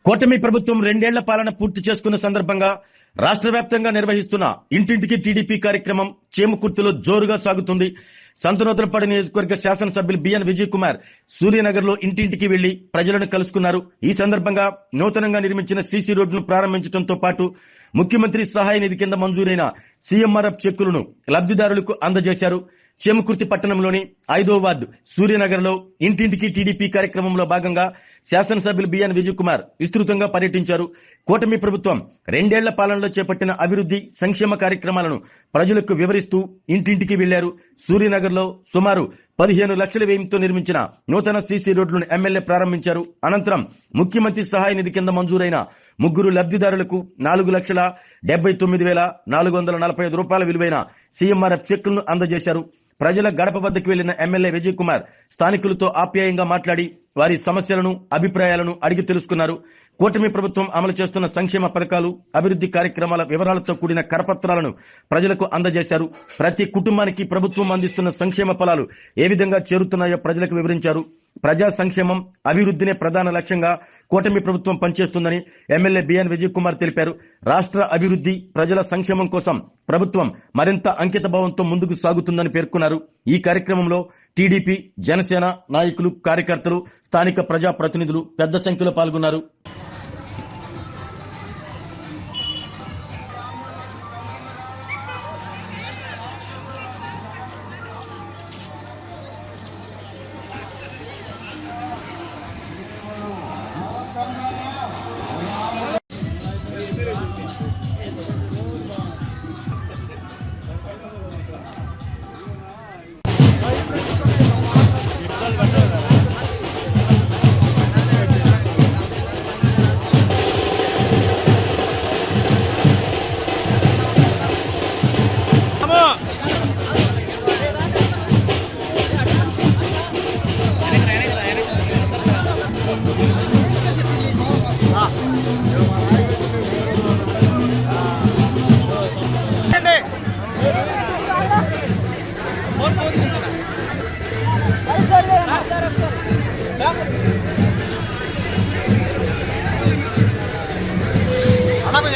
కూటమి ప్రభుత్వం 2 ఏళ్ల పాలన పూర్తి చేసుకున్న సందర్భంగా రాష్ట్ర వ్యాప్తంగా నిర్వహిస్తున్న ఇంటింటికి టీడీపీ కార్యక్రమం చేమకుర్తిలో జోరుగా సాగుతుంది. సంతనూతలపాడు నియోజకవర్గ శాసనసభ్యులు బిఎన్ విజయ్ కుమార్ సూర్యనగర్ లో ఇంటింటికి వెళ్లి ప్రజలను కలుసుకున్నారు. ఈ సందర్భంగా నూతనంగా నిర్మించిన సీసీ రోడ్డును ప్రారంభించడంతో పాటు ముఖ్యమంత్రి సహాయ నిధి కింద మంజూరైన సీఎంఆర్ఎఫ్ చెక్కులను లబ్ధిదారులకు అందజేశారు. చేమకుర్తి పట్టణంలోని 5వ వార్డు సూర్యనగర్ లో ఇంటింటికి టీడీపీ కార్యక్రమంలో భాగంగా శాసనసభ్యులు బిఎన్ విజయ్ కుమార్ విస్తృతంగా పర్యటించారు. కూటమి ప్రభుత్వం 2 ఏళ్ల పాలనలో చేపట్టిన అభివృద్ధి సంక్షేమ కార్యక్రమాలను ప్రజలకు వివరిస్తూ ఇంటింటికి వెళ్లారు. సూర్యనగర్ లో సుమారు 15 లక్షల వ్యయంతో నిర్మించిన నూతన సీసీ రోడ్లను ఎమ్మెల్యే ప్రారంభించారు. అనంతరం ముఖ్యమంత్రి సహాయ నిధి కింద మంజూరైన 3 లబ్ధిదారులకు 4,79,445 రూపాయల విలువైన సీఎంఆర్ఎఫ్ చెక్కులను అందజేశారు. ప్రజల గడప వద్దకు వెళ్లిన ఎమ్మెల్యే విజయ్ కుమార్ స్థానికులతో ఆప్యాయంగా మాట్లాడి వారి సమస్యలను అభిప్రాయాలను అడిగి తెలుసుకున్నారు. కూటమి ప్రభుత్వం అమలు చేస్తున్న సంక్షేమ పథకాలు అభివృద్ధి కార్యక్రమాల వివరాలతో కూడిన కరపత్రాలను ప్రజలకు అందజేశారు. ప్రతి కుటుంబానికి ప్రభుత్వం అందిస్తున్న సంక్షేమ ఫలాలు ఏ విధంగా చేరుతున్నాయో ప్రజలకు వివరించారు. ప్రజా సంక్షేమం అభివృద్ధినే ప్రధాన లక్ష్యంగా కూటమి ప్రభుత్వం పనిచేస్తుందని ఎమ్మెల్యే బిఎన్ విజయ్ కుమార్ తెలిపారు. రాష్ట్ర అభివృద్ధి ప్రజల సంక్షేమం కోసం ప్రభుత్వం మరింత అంకిత భావంతో ముందుకు సాగుతుందని పేర్కొన్నారు. ఈ కార్యక్రమంలో టీడీపీ జనసేన నాయకులు కార్యకర్తలు స్థానిక ప్రజా ప్రతినిధులు పెద్ద సంఖ్యలో పాల్గొన్నారు.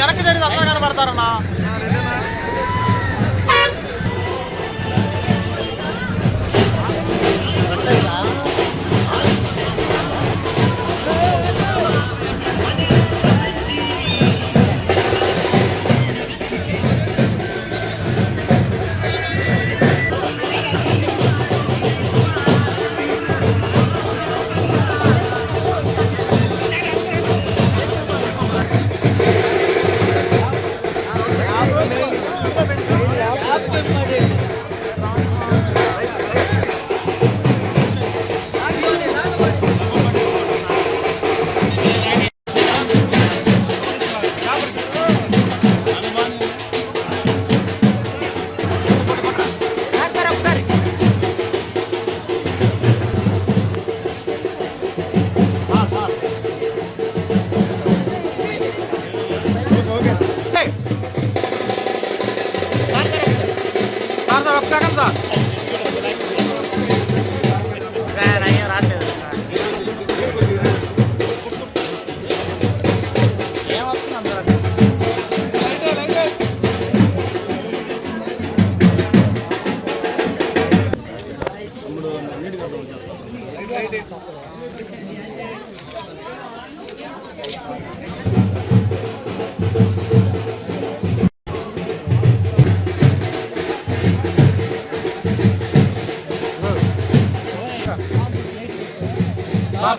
వెనక్కి జరిగింది అట్లా కనబడతారన్నా.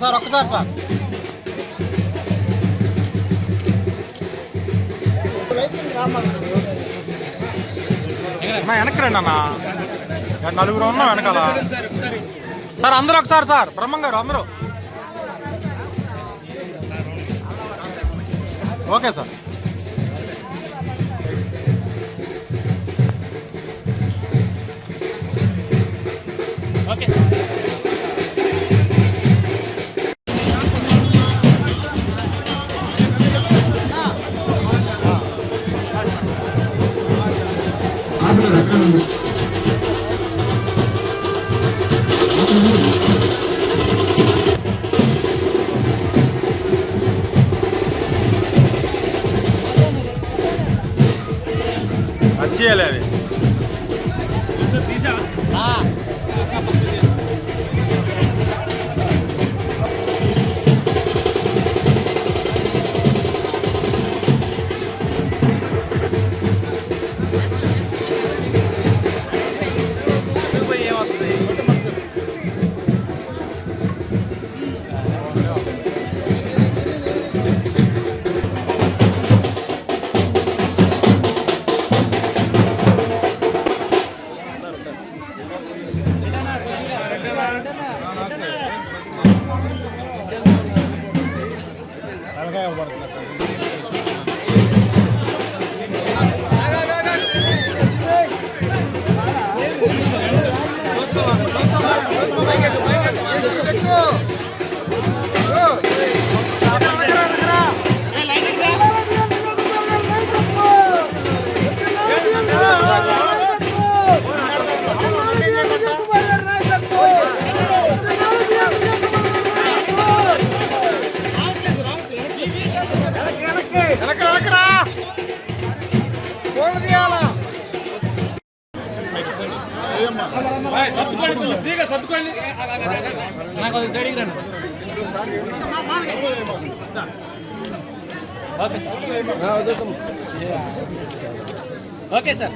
సార్ ఒక్కసారి సార్ వెనక్కి రండి అన్న. 4 ఉన్నాం వెనకాల. సార్ అందరూ ఒకసారి సార్ బ్రహ్మం గారు అందరూ ఓకే సార్. ఓకే తీసేయాలి అది. Okay sir.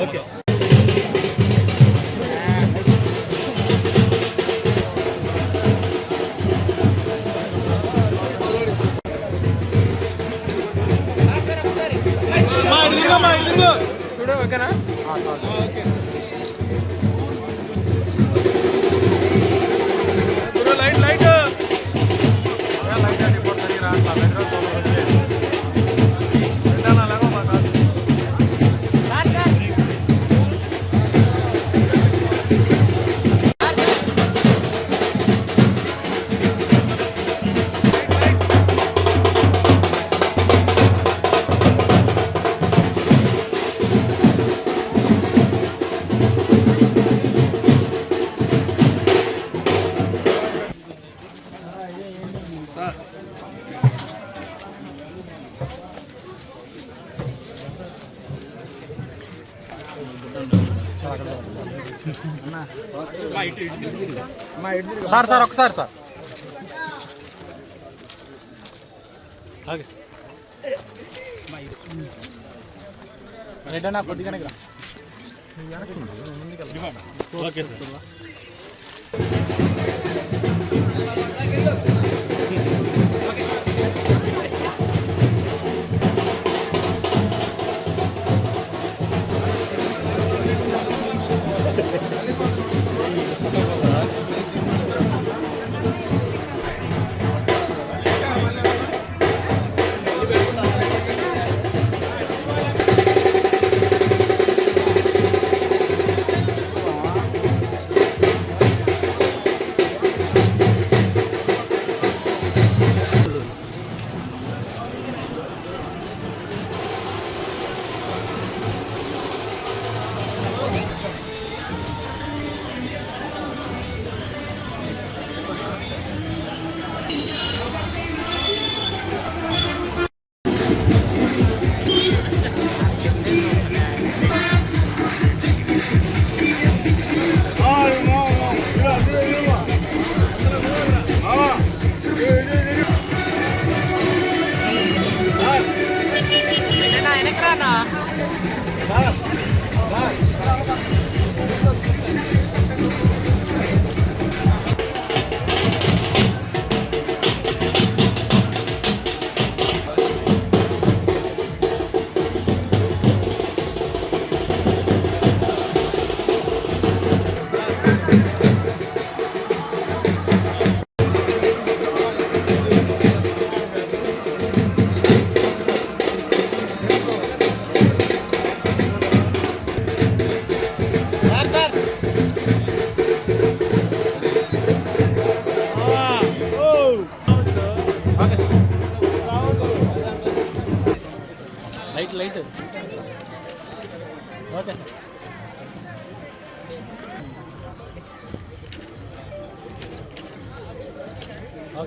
ఓకే. చూడు ఓకేనా? లైట్ లైట్ సార్ సార్ ఒకసారి సార్ రెడ్డి అన్న కొద్దిగానే ఓకే సార్. తిరిగా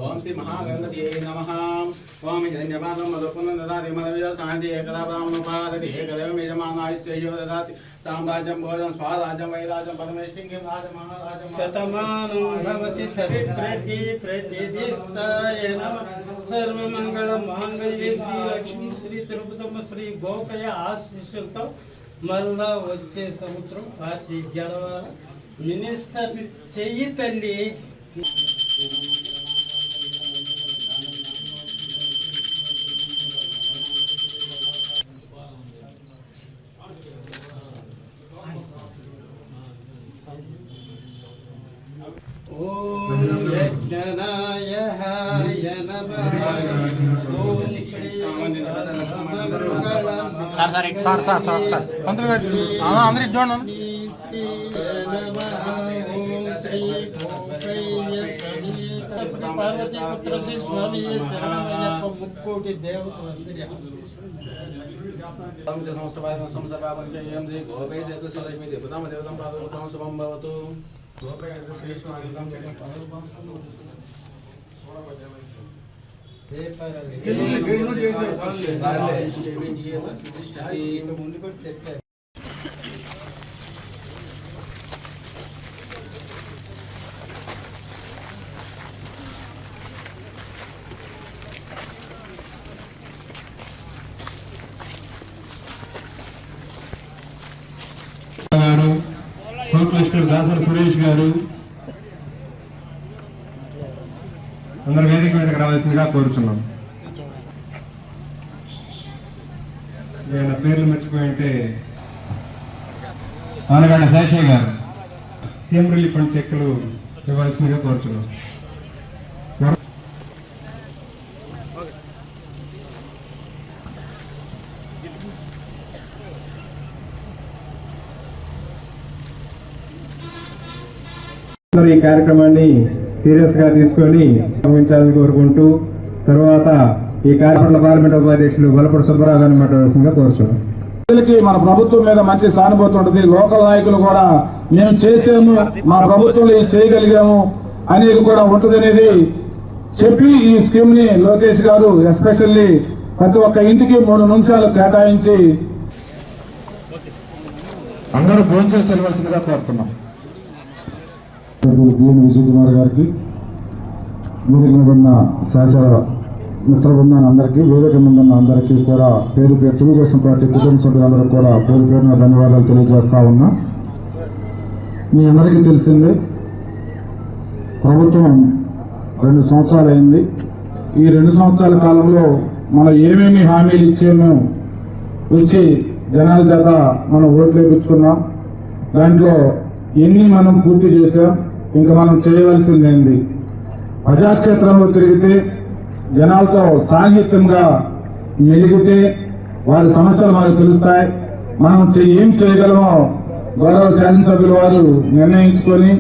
ఓం శ్రీ మహాగణపతి నమః. ఓం హిరణ్యపాదం మధుపునం దదాతి మదవిజ శాంతి ఏకదా బ్రాహ్మణోపాదతి ఏకదేవం యజమానాయుష్యో దదాతి సామ్రాజ్యం భోజనం స్వారాజ్యం వైరాజ్యం పరమేష్ఠిం రాజం మహారాజం శతమానం భవతి సవిప్రతి ప్రతిష్టాయ నమః. సర్వమంగళ మాంగళ్యే శ్రీ లక్ష్మీ శ్రీ తిరుపతమ్మ శ్రీ గోకయ ఆశీస్సులతో మళ్ళా వచ్చే సంవత్సరం పార్టీ గెలవాల. మినిస్టర్ చెయ్యి తల్లి. ఓం యజ్ఞనాయ నమః. ఓం శ్రీ సార్ పంతులు గారు అందరు ఇటు చూడండి. పార్వతీపుత్ర శ్రీ స్వామి శరణమయ్యప్ప ముక్కోటి దేవతలందరి ముందు కూడా తెచ్చారు. కోక్లిస్టర్ దాసరి సురేష్ గారు అందరు వేదిక మీదకి రావాల్సిందిగా కోరుచున్నాం. నేను పేర్లు మర్చిపోయింటే ఆనగాడ శేషయ్య గారు సీఎం రిలీఫ్ ఫండ్ చెక్కులు ఇవ్వాల్సిందిగా కోరుచున్నాం. ఈ కార్యక్రమాన్ని సీరియస్ గా తీసుకొని నిర్వహించాలని కోరుకుంటూ తర్వాత ఈ కార్యక్రమంలో పార్లమెంట్ ఉపాధ్యక్షులు బలపూడి సుబ్బారావు గారిని మాట్లాడాల్సిందిగా కోరుచున్నాం. ప్రజలకి మన ప్రభుత్వం మీద మంచి సానుభూతి ఉంటుంది. లోకల్ నాయకులు కూడా మేము చేసాము, మా ప్రభుత్వంలో ఇది చేయగలిగాము అనేది కూడా ఉంటుంది అనేది చెప్పి ఈ స్కీమ్ ని లోకేష్ గారు ఎస్పెషల్లీ ప్రతి ఒక్క ఇంటికి 3 నిమిషాలు కేటాయించి అందరూ భోంచేసి వెళ్ళవలసిందిగా కోరుతున్నాం. బిఎన్ విజయ్ కుమార్ గారికి, వేదిక మీద ఉన్న సహచర మిత్ర బృందాన్ని అందరికీ, వేదిక మీద ఉన్న అందరికీ కూడా పేరు పేరు తెలుగుదేశం పార్టీ కుటుంబ సభ్యులందరూ కూడా పేరు పేరున ధన్యవాదాలు తెలియజేస్తా ఉన్నా. మీ అందరికీ తెలిసిందే ప్రభుత్వం 2 సంవత్సరాలు అయింది. ఈ 2 సంవత్సరాల కాలంలో మనం ఏమేమి హామీలు ఇచ్చి జనాల చేత మనం ఓట్లు వేయించుకున్నాం, దాంట్లో ఎన్ని మనం పూర్తి చేశాం, ఇంకా మనం చేయవలసింది ఏంది? ప్రజాక్షేత్రంలో తిరిగితే జనాలతో సాహిత్యంగా మెలిగితే వారి సమస్యలు మనకు తెలుస్తాయి. మనం ఏం చేయగలమో గౌరవ శాసనసభ్యుల వారు నిర్ణయించుకొని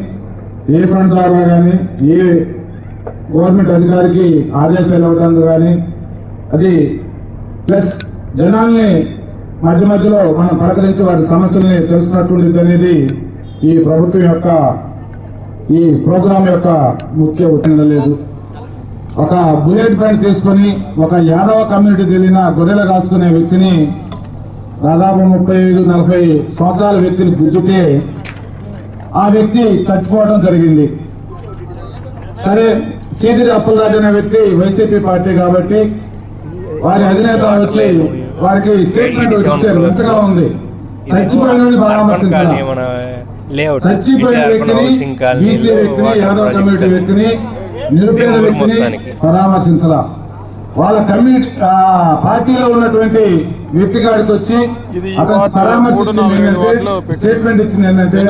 ఏ ఫండ్ ద్వారా కానీ ఏ గవర్నమెంట్ అధికారికి ఆదేశాలు ఇవ్వడం కానీ అది ప్లస్ జనాల్ని మధ్య మధ్యలో మనం పలకరించి వారి సమస్యల్ని తెలుసుకున్నట్టుండేది అనేది ఈ ప్రభుత్వం యొక్క ఈ ప్రోగ్రాం యొక్క ముఖ్య ఉద్దేశం లేదు. ఒక బుల్లెట్ పాయింట్ తీసుకొని ఒక యాదవ కమ్యూనిటీ తెలియన గొర్రెలు కాసుకునే వ్యక్తిని దాదాపు 35-40 సంవత్సరాల వ్యక్తిని గుద్దితే ఆ వ్యక్తి చచ్చిపోవడం జరిగింది. సరే, సీదిరి అప్పలరాజు అనే వ్యక్తి వైసీపీ పార్టీ కాబట్టి వారి అధినేత వచ్చి వారికి స్టేట్మెంట్ ఇచ్చారు. మంచిగా ఉంది. చచ్చిపోయిన పరామర్శించాలి. చచ్చిపోయిన వ్యక్తిని, బీసీ వ్యక్తిని, యాదవ కమ్యూనిటీ వ్యక్తిని, నిరుపేద వ్యక్తిని పరామర్శించాల. వాళ్ళ కమ్యూనిటీ పార్టీలో ఉన్నటువంటి వ్యక్తి కాడికి వచ్చి అతను పరామర్శించింది ఏంటంటే, స్టేట్మెంట్ ఇచ్చింది ఏంటంటే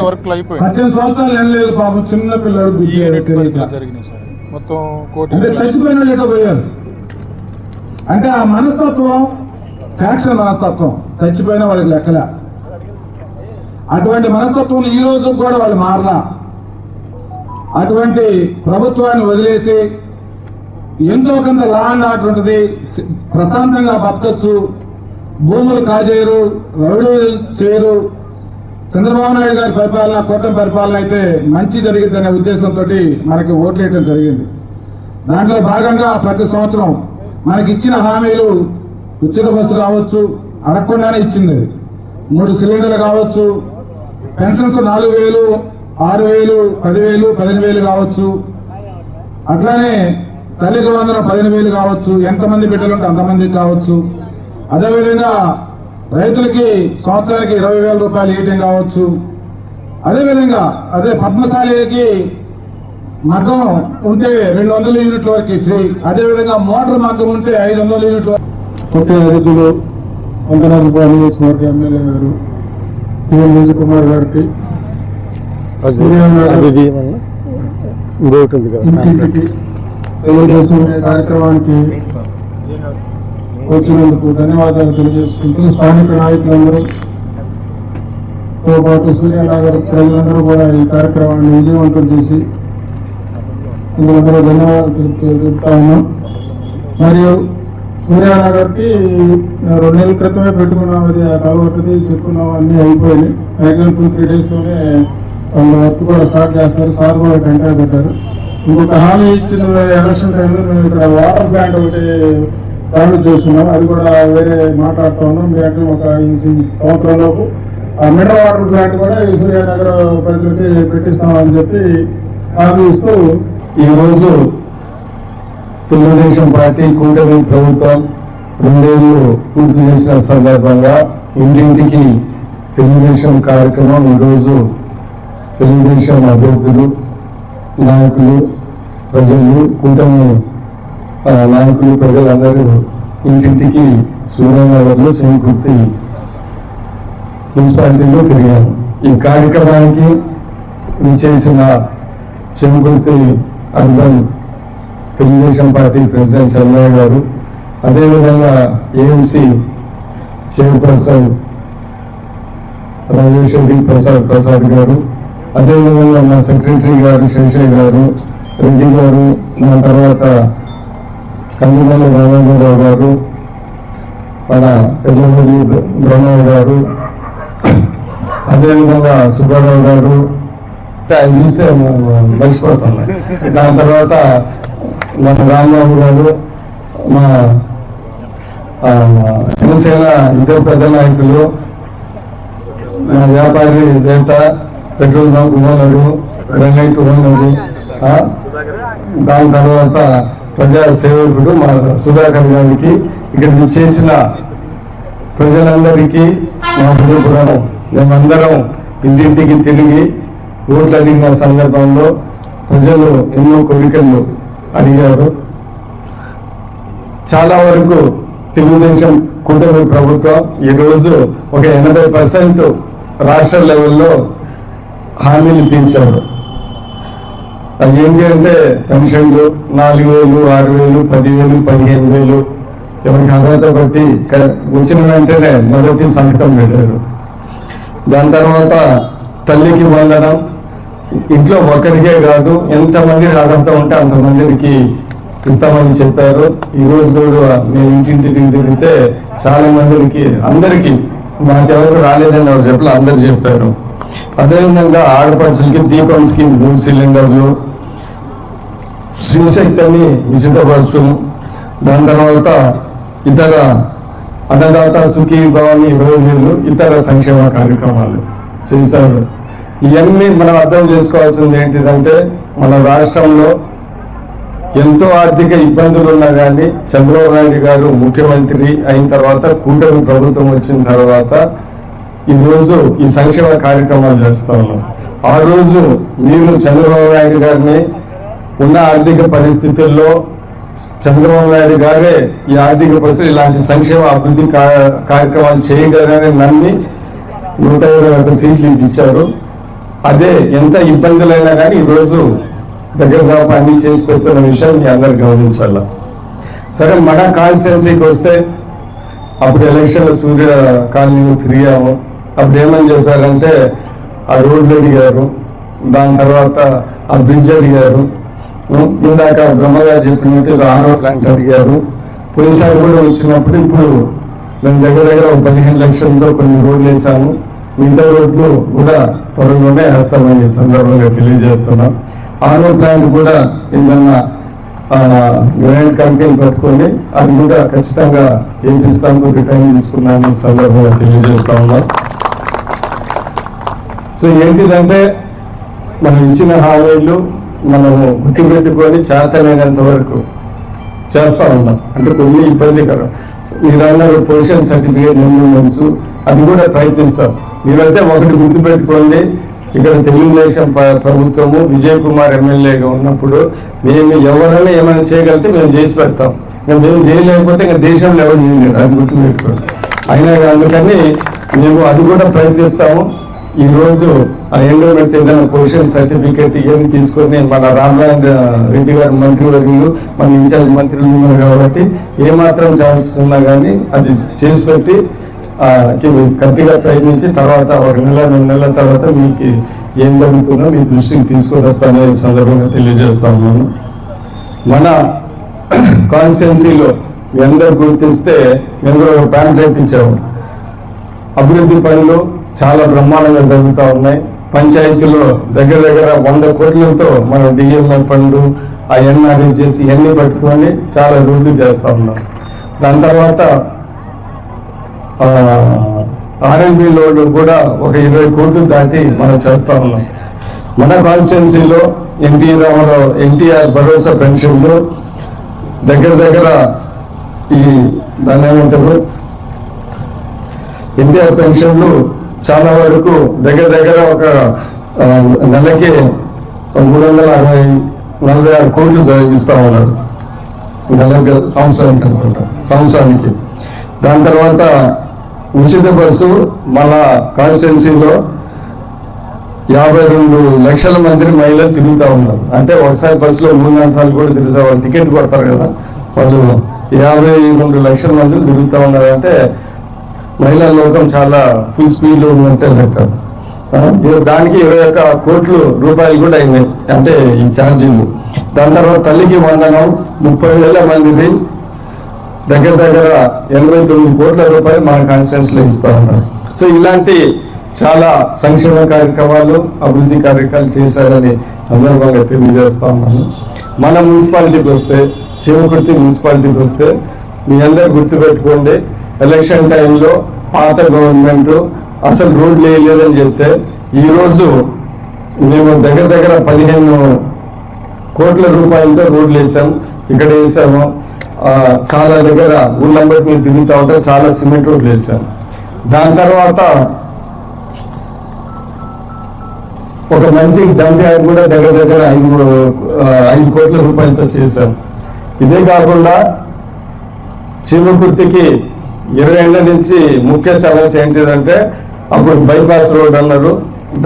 18 సంవత్సరాలు వెళ్ళలేదు పాపం చిన్న పిల్లడు అంటే చచ్చిపోయిన వాళ్ళు పోయారు. అంటే ఆ మనస్తత్వం ఫ్యాక్షన్ మనస్తత్వం చచ్చిపోయిన వాళ్ళకి లెక్కలే. అటువంటి మనస్తత్వం ఈ రోజు కూడా వాళ్ళు మారలా. అటువంటి ప్రభుత్వాన్ని వదిలేసి ఎంతో కొంత లా అండ్ ఆర్డర్ ఉంటుంది, ప్రశాంతంగా బతకచ్చు, భూములు కాజేయరు, రౌడీలు చేయరు. చంద్రబాబు నాయుడు గారి పరిపాలన, కూటమి పరిపాలన అయితే మంచి జరిగిందనే ఉద్దేశంతో మనకి ఓట్లు వేయడం జరిగింది. దాంట్లో భాగంగా ప్రతి సంవత్సరం మనకి ఇచ్చిన హామీలు ఉచిత బస్సు కావచ్చు, అడగకుండానే ఇచ్చింది. 3 సిలిండర్లు కావచ్చు, పెన్షన్స్ 4,000, 6,000, 10,000, 15,000 కావచ్చు. అట్లానే తల్లికి వందనం 15,000 కావచ్చు. ఎంతమంది బిడ్డలుంటే అంతమందికి కావచ్చు. అదేవిధంగా రైతులకి సంవత్సరానికి 20,000 రూపాయలు ఇవ్వటం కావచ్చు. అదేవిధంగా పద్మశాలికి మగ్గం ఉంటే 200 యూనిట్ల వరకు ఫ్రీ. అదేవిధంగా మోటార్ మగ్గం ఉంటే 500 యూనిట్ల వరకు. ముఖ్య అతిథులు వందనాలు నియోజకవర్గ ఎమ్మెల్యే గారు టీఎన్ విజయ్ కుమార్ గారికి, తెలుగుదేశం కార్యక్రమానికి వచ్చినందుకు ధన్యవాదాలు తెలియజేసుకుంటూ స్థానిక నాయకులందరూతో పాటు సూర్యనగర్ ప్రజలందరూ కూడా ఈ కార్యక్రమాన్ని విజయవంతం చేసి ఇందులో ధన్యవాదాలు తెలుపుతా ఉన్నాం. మరియు సూర్యనగర్కి 2 నెలల క్రితమే పెట్టుకున్నాం. అది కలవట్టుది చెప్పుకున్నాం, అన్ని అయిపోయినాయి. మ్యాక్సిమం 2-3 డేస్లోనే వాళ్ళ వర్క్ కూడా స్టార్ట్ చేస్తారు. సార్ కూడా టెంకాయ పెట్టారు. ఇంకొక హామీ ఇచ్చిన ఎలక్షన్ టైంలో మేము ఇక్కడ వాటర్ ప్లాంట్ ఒకటి ప్రారంభం చేస్తున్నాం. అది కూడా వేరే మాట్లాడుతూ ఉన్నాం. మేము ఒక సంవత్సరంలోపు ఆ మినరల్ వాటర్ ప్లాంట్ కూడా ఈ సూర్యనగర్ ప్రజలకి పెట్టిస్తామని చెప్పి హామీ ఇస్తూ ఈరోజు తెలుగుదేశం పార్టీ కూటమి ప్రభుత్వం 2 ఏళ్లు పూర్తి చేసిన సందర్భంగా ఇంటింటికి తెలుగుదేశం కార్యక్రమం ఈరోజు తెలుగుదేశం అభ్యర్థులు, నాయకులు, ప్రజలు, కూటమి నాయకులు, ప్రజలందరూ ఇంటింటికి సూర్యనగర్లో చేకూర్తి మున్సిపాలిటీలో తిరిగారు. ఈ కార్యక్రమానికి చేసిన Chenkurthi urban Telugu Desam party president Chandraiah గారు, అదేవిధంగా ఏఎంసీ చైర్పర్సన్ రాజేశ్వరి ప్రసాద్ గారు, అదేవిధంగా మా సెక్రటరీ గారు శేషయ్య గారు, రెడ్డి గారు, నా తర్వాత కందుమల్లి రామేంద్రరావు గారు, మన పెద్దమూరి బ్రహ్మయ్య గారు, అదేవిధంగా సుబ్బారావు గారు, ఆయన చూస్తే మర్చిపోతాను. దాని తర్వాత మన రాంబాబు గారు, మా జనసేన ఇద్దరు పెద్ద నాయకులు, మా వ్యాపారి నేత, petrol bunk owner, granite owner, దాని తర్వాత ప్రజా సేవకుడు మా సుధాకర్ గారికి, ఇక్కడ చేసిన ప్రజలందరికీ మా హృదయపూర్వకం. మేమందరం ఇంటింటికి తిరిగి ఓట్లు అడిగిన సందర్భంలో ప్రజలు ఎన్నో కోరికలు అడిగారు. చాలా వరకు తెలుగుదేశం కూటమి ప్రభుత్వం ఈరోజు ఒక 80% రాష్ట్ర లెవెల్లో హామీలు తీర్చారు. అది ఏంటి అంటే పెన్షన్లు 4,000, 6,000, 10,000, 15,000 ఎవరికి అర్హత బట్టి వచ్చిన వెంటనే మొదటి సంతకం పెట్టారు. దాని తర్వాత తల్లికి వందనం, ఇంట్లో ఒకరికే కాదు ఎంతమంది అర్హత ఉంటే అంతమందికి ఇస్తామని చెప్పారు. ఈ రోజు కూడా మేము ఇంటింటికి తిరిగితే చాలా మందికి అందరికీ మాకెవరు రాలేదని ఎవరు చెప్పలే, అందరు చెప్పారు. అదేవిధంగా ఆడపడుచులకి దీపం స్కీమ్ 3 సిలిండర్లు, శ్రీశక్తి అని ఉచిత బస్సు, దాని తర్వాత ఇతర అన్నదాత సుఖీ భవాని 20,000 ఇతర సంక్షేమ కార్యక్రమాలు చేశారు. ఇవన్నీ మనం అర్థం చేసుకోవాల్సింది ఏంటిదంటే మన రాష్ట్రంలో ఎంతో ఆర్థిక ఇబ్బందులు ఉన్నా కానీ చంద్రబాబు నాయుడు గారు ముఖ్యమంత్రి అయిన తర్వాత కూటమి ప్రభుత్వం వచ్చిన తర్వాత ఈరోజు ఈ సంక్షేమ కార్యక్రమాలు చేస్తా ఉన్నాం. ఆ రోజు మీరు చంద్రబాబు నాయుడు గారిని ఉన్న ఆర్థిక పరిస్థితుల్లో చంద్రబాబు నాయుడు గారే ఈ ఆర్థిక పరిస్థితి ఇలాంటి సంక్షేమ అభివృద్ధి కార్యక్రమాలు చేయగలరని నమ్మి 121 సీట్లు ఇచ్చారు. అదే ఎంత ఇబ్బందులైనా కానీ ఈరోజు దగ్గర దాకా అన్ని చేసి పెడుతున్న విషయం మీ అందరు గమనించాల. సరే, మన కాన్స్టిట్యున్సీకి వస్తే అప్పుడు ఎలక్షన్లో సూర్య కాలనీలో తిరిగాము. అప్పుడు ఏమని చెప్పారంటే ఆ రోడ్లు అడిగారు, దాని తర్వాత ఆ బ్రిడ్జ్ అడిగారు, ఇందాక బ్రహ్మగారు చెప్పినట్టు ఆరో ప్లాంట్ అడిగారు. పోయినసారి కూడా వచ్చినప్పుడు ఇప్పుడు మేము దగ్గర 15 లక్షలతో కొన్ని రోడ్లు వేసాము. మిగతా రోడ్లు కూడా త్వరలోనే వేస్తామని సందర్భంగా తెలియజేస్తున్నాం. ఆరో ప్లాంట్ కూడా ఏదన్నా గ్రాండ్ కంపెనీ పట్టుకొని అది కూడా ఖచ్చితంగా వేపిస్తాము, రిటర్న్ తీసుకున్నామని సందర్భంగా తెలియజేస్తా ఉన్నాం. సో ఏంటిదంటే మనం ఇచ్చిన హామీలు మనము గుర్తుపెట్టుకొని చేతనైనంత వరకు చేస్తా ఉన్నాం. అంటే కొన్ని ఇబ్బందికరం మీరు అన్నారు పొజిషన్ సర్టిఫికేట్ మంత్స్ అది కూడా ప్రయత్నిస్తాం. మీరైతే ఒకటి గుర్తుపెట్టుకోండి, ఇక్కడ తెలుగుదేశం ప్రభుత్వము విజయ్ కుమార్ ఎమ్మెల్యేగా ఉన్నప్పుడు మేము ఎవరైనా ఏమైనా చేయగలిగితే మేము చేసి పెడతాం. ఇంకా మేము చేయలేకపోతే ఇంకా దేశంలో ఎవరు చేయలేరు, అది గుర్తుపెట్టుకోండి. అయినా అందుకని మేము అది కూడా ప్రయత్నిస్తాము. ఈ రోజు ఆ ఎండోమెంట్స్ ఏదైనా పొజిషన్ సర్టిఫికేట్ ఇవన్నీ తీసుకొని మన రామనారాయణ రెడ్డి గారు మంత్రివర్యులు మన ఇన్ఛార్జ్ మంత్రులు ఉన్నారు కాబట్టి ఏమాత్రం ఛాన్స్ ఉన్నా కానీ అది చేసి పెట్టి గట్టిగా ప్రయత్నించి తర్వాత 1 నెల 2 నెలల తర్వాత మీకు ఏం జరుగుతుందో మీ దృష్టికి తీసుకొని వస్తానని సందర్భంగా తెలియజేస్తా ఉన్నాను. మన కాన్స్టిట్యున్సీలో మీ అందరు గుర్తిస్తే మేము కూడా ఒక ప్యాంప్లెట్ ఇచ్చాము. అభివృద్ధి పనులు చాలా బ్రహ్మాండంగా జరుగుతూ ఉన్నాయి. పంచాయతీలో దగ్గర 100 కోట్లతో మనం డిఎంఎఫ్ ఫండ్ ఆ ఎన్ఆర్ఈజెస్ ఇవన్నీ పట్టుకొని చాలా రోడ్లు చేస్తా ఉన్నాం. దాని తర్వాత ఆర్ఎన్బి లోడ్లు కూడా ఒక 20 కోట్లు దాటి మనం చేస్తా ఉన్నాం. మన కాన్స్టిట్యున్సీలో ఎన్టీఆర్ భరోసా పెన్షన్లు దగ్గర ఈ దాన్ని ఏమంటారు ఎన్టీఆర్ పెన్షన్లు చాలా వరకు దగ్గర ఒక నెలకి 346 కోట్లు ఇస్తా ఉన్నారు నెలకి, సంవత్సరానికి. దాని తర్వాత ఉచిత బస్సు మన కాన్స్టిట్యున్సీలో 52 లక్షల మంది మహిళలు తిరుగుతూ ఉన్నారు. అంటే ఒకసారి బస్సులో 3-4 సార్లు కూడా తిరుగుతా, వాళ్ళు టికెట్ కొడతారు కదా, వాళ్ళు 52 లక్షల మంది తిరుగుతూ ఉన్నారు. అంటే మహిళా లోకం చాలా ఫుల్ స్పీడ్ లో ఉందంటే లెక్క. దానికి 21 కోట్ల రూపాయలు కూడా అయినాయి, అంటే ఈ ఛార్జీలు. దాని తర్వాత తల్లికి వందనం 30,000 మందికి దగ్గర 89 కోట్ల రూపాయలు మన కాన్స్టిట్యున్సీలో ఇస్తా ఉన్నారు. సో ఇలాంటి చాలా సంక్షేమ కార్యక్రమాలు అభివృద్ధి కార్యక్రమాలు చేశారని సందర్భంగా తెలియజేస్తా ఉన్నాను. మన మున్సిపాలిటీకి వస్తే, చీమకుర్తి మున్సిపాలిటీకి వస్తే మీ అందరూ గుర్తుపెట్టుకోండి, ఎలక్షన్ టైంలో పాత గవర్నమెంట్ అసలు రోడ్లు వేయలేదని చెప్తే ఈరోజు మేము దగ్గర 15 కోట్ల రూపాయలతో రోడ్లు వేసాం. ఇక్కడ వేసాము, చాలా దగ్గర ఊళ్ళంబటి మీరు తిరుగుతూ ఉంటే చాలా సిమెంట్ రోడ్లు వేసాం. దాని తర్వాత ఒక మంచి డంప్ యార్డ్ కూడా దగ్గర 5 కోట్ల రూపాయలతో చేశాం. ఇదే కాకుండా చీమకుర్తికి 20 ఏళ్ల నుంచి ముఖ్య సమస్య ఏంటిదంటే అప్పుడు బైపాస్ రోడ్ అన్నారు.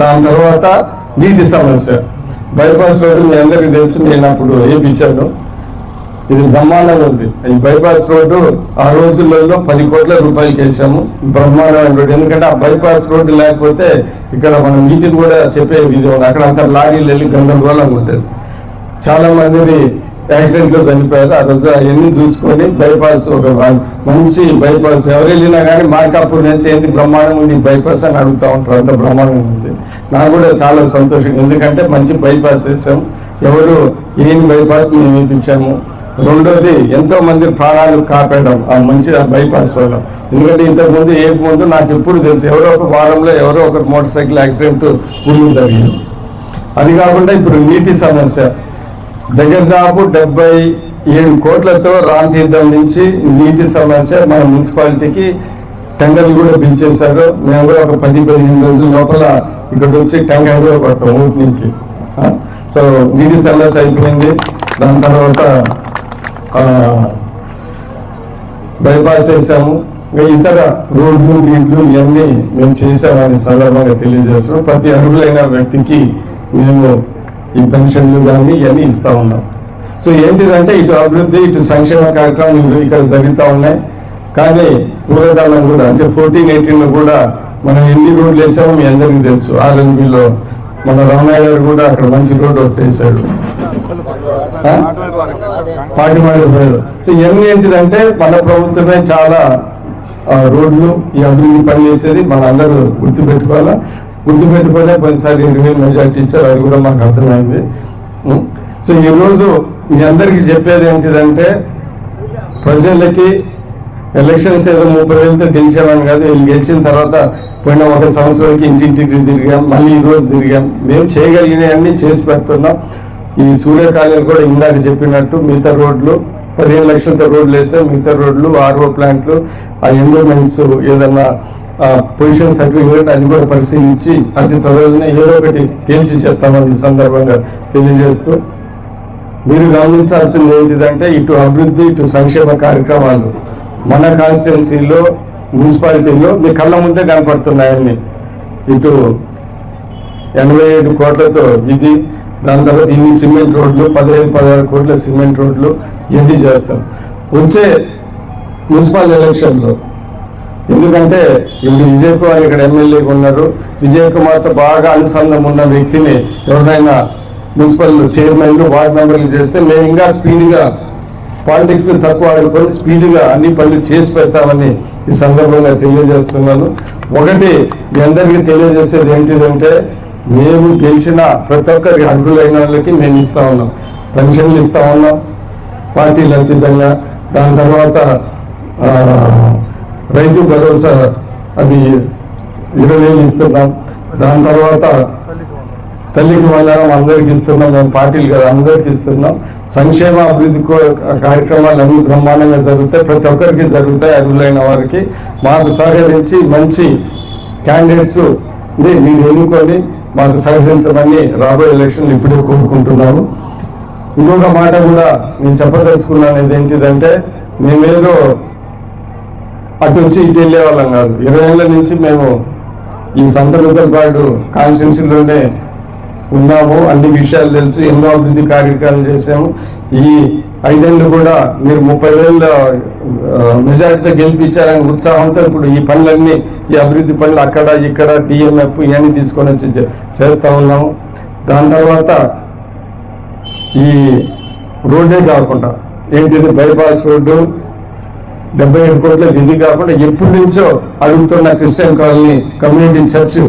దాని తర్వాత నీటి సమస్య. బైపాస్ రోడ్డు మీ అందరికీ తెలుసు, నేను అప్పుడు వేయించాను. ఇది బ్రహ్మాండంగా ఉంది. ఈ బైపాస్ రోడ్డు ఆ రోజులలో 10 కోట్ల రూపాయలకి వేసాము. బ్రహ్మాండమైన రోడ్డు. ఎందుకంటే ఆ బైపాస్ రోడ్డు లేకపోతే ఇక్కడ మనం నీటిని కూడా చెప్పే ఇది అక్కడ అంతా లారీలు వెళ్ళి గందరగోళంగా ఉంటుంది. చాలా మంది యాక్సిడెంట్ లో చనిపోయారు. ఆ రోజు అవన్నీ చూసుకొని బైపాస్ ఒక మంచి బైపాస్ ఎవరు వెళ్ళినా కానీ మార్కాపూర్ నుంచి ఏంది బ్రహ్మాండంగా ఉంది బైపాస్ అని అడుగుతూ ఉంటారు. అంత బ్రహ్మాండంగా ఉంది. నాకు కూడా చాలా సంతోషం, ఎందుకంటే మంచి బైపాస్ వేసాం. ఎవరు ఏం బైపాస్ మేము వేయించాము. రెండోది ఎంతో మంది ప్రాణాలు కాపాడడం ఆ మంచి బైపాస్ వల్ల. ఎందుకంటే ఇంతకుముందు ముందు నాకు ఎప్పుడు తెలుసు ఎవరో ఒక వారంలో ఎవరో ఒక మోటార్ సైకిల్ యాక్సిడెంట్ ఊళ్ళో జరిగింది. అది కాకుండా ఇప్పుడు నీటి సమస్య దగ్గర దాపు 77 కోట్లతో రాంతీర్థం నుంచి నీటి సమస్య మన మున్సిపాలిటీకి టెండర్లు కూడా పిలిచేశారు. మేము కూడా ఒక 10-15 రోజుల లోపల ఇక్కడ వచ్చి టెండర్ కూడా పడతాం ఓపెనింగ్కి. సో నీటి సమస్య అయిపోయింది. దాని తర్వాత బైపాస్ వేసాము. ఇతర రోడ్లు నీళ్లు ఇవన్నీ మేము చేసామని సందర్భంగా తెలియజేస్తున్నాం. ప్రతి అర్హులైన వ్యక్తికి మేము ఈ పెన్షన్లు కానీ ఇవన్నీ ఇస్తా ఉన్నాం. సో ఏంటిదంటే ఇటు అభివృద్ధి ఇటు సంక్షేమ కార్యక్రమాలు ఇక్కడ జరుగుతూ ఉన్నాయి. కానీ పూర్వకాలం కూడా అంటే 14-18 కూడా మనం ఎన్ని రోడ్లు వేసామో మీ అందరికీ తెలుసు. RNBలో మన రామయ్య గారు కూడా అక్కడ మంచి రోడ్డు ఒకటి వేశాడు. సో ఇవన్నీ ఏంటిదంటే మన ప్రభుత్వమే చాలా రోడ్లు ఈ అభివృద్ధి పని చేసేది మన అందరూ గుర్తుపెట్టుకోవాలా. గుర్తుపెట్టుకోలే కొన్నిసారి 20,000 మెజార్టీ ఇచ్చారు, అది కూడా మాకు అర్థమైంది. సో ఈరోజు మీ అందరికీ చెప్పేది ఏంటిదంటే ప్రజలకి ఎలక్షన్స్ ఏదో 30,000తో గెలిచామని కాదు. వీళ్ళు గెలిచిన తర్వాత పోయిన 1 సంవత్సరానికి ఇంటింటికి తిరిగాం, మళ్ళీ ఈ రోజు తిరిగాం. మేము చేయగలిగినవన్నీ చేసి పెడుతున్నాం. ఈ సూర్యకాళీలు కూడా ఇందాక చెప్పినట్టు మిగతా రోడ్లు 15 లక్షలతో రోడ్లు వేసాం. మిగతా రోడ్లు RO ప్లాంట్లు ఆ ఎండోమెంట్స్ ఏదన్నా పొజిషన్ సర్టిఫికేట్ అది కూడా పరిశీలించి అతి త్వరలోనే ఏదో ఒకటి తేల్చి చెప్తామని ఈ సందర్భంగా తెలియజేస్తూ మీరు గమనించాల్సింది ఏంటిదంటే ఇటు అభివృద్ధి ఇటు సంక్షేమ కార్యక్రమాలు మన కాన్స్టిట్యున్సీలో మున్సిపాలిటీలో మీ కళ్ళ ముందే కనపడుతున్నాయని. ఇటు 87 కోట్లతో ఇది, దాని తర్వాత ఇన్ని సిమెంట్ రోడ్లు 15-16 కోట్ల సిమెంట్ రోడ్లు ఇవన్నీ చేస్తాం వచ్చే మున్సిపల్ ఎలక్షన్లో. ఎందుకంటే ఇప్పుడు విజయ్ కుమార్ ఇక్కడ ఎమ్మెల్యేగా ఉన్నారు. విజయ్ కుమార్తో బాగా అనుసంధానం ఉన్న వ్యక్తిని ఎవరైనా మున్సిపల్ చైర్మన్లు వార్డు మెంబర్లు చేస్తే మేము ఇంకా స్పీడ్గా పాలిటిక్స్ తక్కువ ఆడుకొని స్పీడ్గా అన్ని పనులు చేసి పెడతామని ఈ సందర్భంగా తెలియజేస్తున్నాను. ఒకటి మీ అందరికీ తెలియజేసేది ఏంటిదంటే మేము గెలిచిన ప్రతి ఒక్కరికి అర్హులైన వాళ్ళకి మేము ఇస్తా ఉన్నాం, పెన్షన్లు ఇస్తా ఉన్నాం పార్టీలు అతీతంగా. దాని తర్వాత రైతు భరోసా అది 20,000 ఇస్తున్నాం. దాని తర్వాత తల్లికి వందనం అందరికి ఇస్తున్నాం. మేము పార్టీలు కదా అందరికి ఇస్తున్నాం. సంక్షేమ అభివృద్ధి కార్యక్రమాలు అన్ని బ్రహ్మాండంగా జరుగుతాయి, ప్రతి ఒక్కరికి జరుగుతాయి. అర్హులైన వారికి మాకు సహకరించి మంచి క్యాండిడేట్స్ మీరు ఎన్నుకొని మాకు సహకరించమని రాబోయే ఎలక్షన్లు ఇప్పుడే కోరుకుంటున్నాము. ఇంకొక మాట కూడా నేను చెప్పదలుచుకున్నాను ఏంటిదంటే మేమేదో అటు వచ్చి ఇటు వెళ్ళే వాళ్ళం కాదు. 20 ఏళ్ల నుంచి మేము ఈ సంతనూతలపాడు కాన్స్టిట్యున్సీలోనే ఉన్నాము. అన్ని విషయాలు తెలుసు, ఎన్నో అభివృద్ధి కార్యక్రమాలు చేసాము. ఈ 5 ఏళ్ళు కూడా మీరు 30,000 మెజారిటీతో గెలిపించారని ఉత్సాహంతో ఇప్పుడు ఈ పనులన్నీ ఈ అభివృద్ధి పనులు అక్కడ ఇక్కడ DMF ఇవన్నీ తీసుకొని వచ్చి చేస్తా ఉన్నాము. దాని తర్వాత ఈ రోడ్డే కాకుండా ఏంటిది బైపాస్ రోడ్డు 77 కోట్ల ఇది కాకుండా ఎప్పటి నుంచో అడుగుతున్న క్రిస్టియన్ కాలనీ కమ్యూనిటీ చర్చ్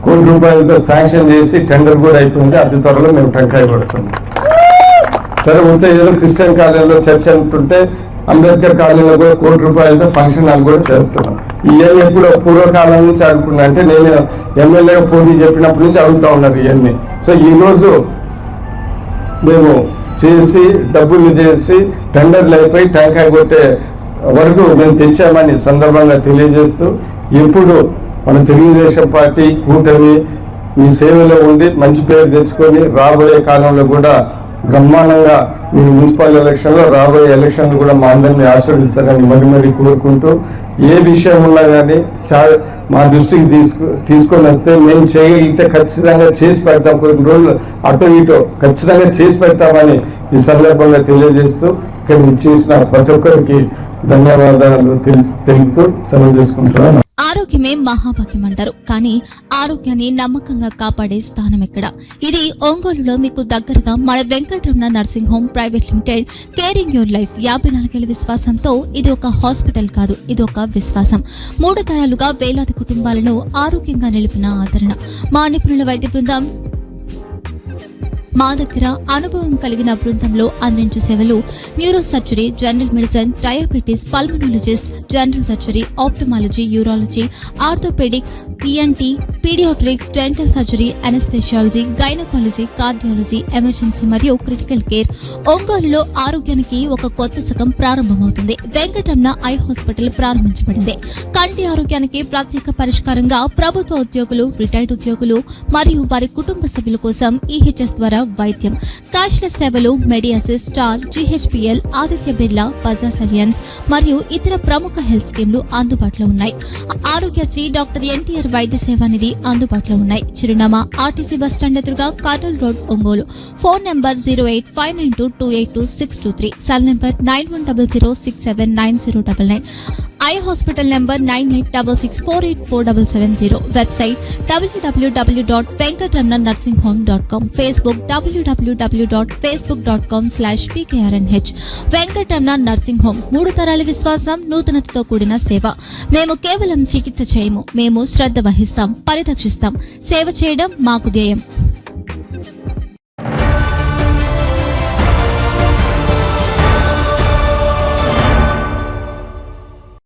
₹1 కోటి శాంక్షన్ చేసి టెండర్ కూడా అయిపోయింది. అతి త్వరలో మేము టెంకాయ పడుతున్నాం. సరే ఉంటే ఏదో క్రిస్టియన్ కాలనీలో చర్చ్ అంటుంటే అంబేద్కర్ కాలనీలో కూడా ₹1 కోటి ఫంక్షన్ హాల్ కూడా చేస్తున్నాం. ఇవన్నీ ఎప్పుడు పూర్వకాలం నుంచి అనుకున్నా అంటే నేను ఎమ్మెల్యేగా పోటీ చెప్పినప్పటి నుంచి అడుగుతా ఉన్నారు ఇవన్నీ. సో ఈరోజు మేము చేసి డబ్బులు చేసి టెండర్లు అయిపోయి టెంకాయ కొట్టే వరకు మేము తెచ్చామని సందర్భంగా తెలియజేస్తూ ఎప్పుడు మన తెలుగుదేశం పార్టీ కూటమి మీ సేవలో ఉండి మంచి పేరు తెచ్చుకొని రాబోయే కాలంలో కూడా బ్రహ్మాండంగా ఈ మున్సిపల్ ఎలక్షన్లో రాబోయే ఎలక్షన్లు కూడా మా అందరినీ ఆస్వాదిస్తారని మరి కోరుకుంటూ ఏ విషయం ఉన్నా కానీ మా దృష్టికి తీసుకొని వస్తే మేము చేయగలిగితే ఖచ్చితంగా చేసి పెడతాం. కొన్ని రోజులు అటు ఇటు ఖచ్చితంగా చేసి పెడతామని ఈ సందర్భంగా తెలియజేస్తూ ఇక్కడ ఇచ్చేసిన ప్రతి ఒక్కరికి ధన్యవాదాలు తెలుపుతూ సెలవు తీసుకుంటున్నాను. ఆరోగ్యమే మహాభాగ్యం అంటారు, కానీ ఆరోగ్యాన్ని నమ్మకంగా కాపాడే స్థానం ఎక్కడ? ఇది ఒంగోలులో మీకు దగ్గరగా మన Venkataramana nursing home private limited. Caring your life 54 ఏళ్ల విశ్వాసంతో ఇది ఒక హాస్పిటల్ కాదు, ఇది ఒక విశ్వాసం. 3 తరాలుగా వేలాది కుటుంబాలను ఆరోగ్యంగా నిలిపిన ఆదరణ. మా నిపుణుల వైద్య బృందం మా దగ్గర అనుభవం కలిగిన బృందంలో అందించే సేవలు neuro surgery, general medicine, diabetes, pulmonologist, general surgery, ophthalmology, urology, orthopaedic, ENT, paediatrics, dental surgery, anaesthesiology, gynaecology, cardiology, emergency మరియు క్రిటికల్ కేర్. ఒంగోలులో ఆరోగ్యానికి ఒక కొత్త శకం ప్రారంభమవుతుంది. వెంకటరమణ ఐ హాస్పిటల్ ప్రారంభించబడింది. కంటి ఆరోగ్యానికి ప్రత్యేక పరిష్కారంగా ప్రభుత్వ ఉద్యోగులు, రిటైర్డ్ ఉద్యోగులు మరియు వారి కుటుంబ సభ్యుల కోసం EHS ద్వారా వైద్యం, క్యాష్లెస్ సేవలు, Mediassist, Star, GHPL, Aditya Birla, Bajaj Allianz మరియు ఇతర ప్రముఖ హెల్త్ స్కీమ్లు అందుబాటులో ఉన్నాయి. ఆరోగ్యశ్రీ, డాక్టర్ NTR వైద్య సేవా నిధి అందుబాటులో ఉన్నాయి. చిరునామా RTC బస్ స్టాండ్ ఎదురుగా, Kurnool road, Ongole. Phone number 08592282623, cell number 9100679099, eye hospital number 9866484770, website www.venkatramananursinghome.com, Facebook www.facebook.com/VKRNH. Venkataramana nursing home, 3 తరాల విశ్వాసం, నూతనతతో కూడిన సేవ. మేము కేవలం చికిత్స చేయము, మేము శ్రద్ధ వహిస్తాం, పరిరక్షిస్తాం. సేవ చేయడం మాకు ధ్యేయం.